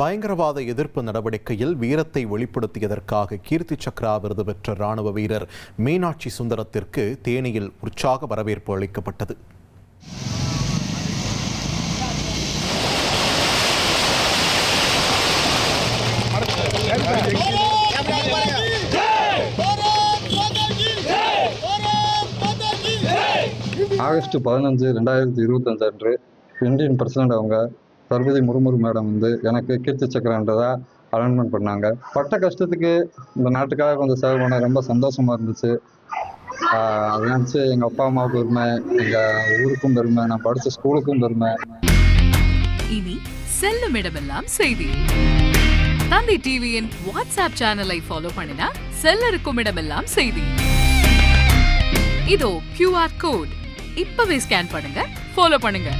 பயங்கரவாத எதிர்ப்பு நடவடிக்கையில் வீரத்தை வெளிப்படுத்தியதற்காக கீர்த்தி சக்ரா விருது பெற்ற ராணுவ வீரர் மீனாட்சி சுந்தரத்திற்கு தேனியில் உற்சாக வரவேற்பு அளிக்கப்பட்டது. ஆகஸ்ட் 15, 2025 அன்று இந்தியன் பிரசிடென்ட் அவங்க சர்வதி முர்மு மேடம் எனக்கு கீர்த்தி சக்கரன்றதா அனௌன்ஸ்மெண்ட் பண்ணாங்க. பட்ட கஷ்டத்துக்கு இந்த நாட்டுக்காக கொஞ்சம் சேவை பண்ண ரொம்ப சந்தோஷமா இருந்துச்சு. அதை நினச்சி எங்கள் அப்பா அம்மாவுக்கு பெருமை, எங்கள் ஊருக்கும் பெருமை, நான் படித்த ஸ்கூலுக்கும் பெருமை. இனி செல்லும் இடமெல்லாம் செய்தி. தந்தி டிவியின் வாட்ஸ்அப் சேனலை ஃபாலோ பண்ணினா செல்ல இருக்கும் இடமெல்லாம் செய்தி. இதோ QR கோட் இப்பவே ஸ்கேன் பண்ணுங்க, ஃபாலோ பண்ணுங்க.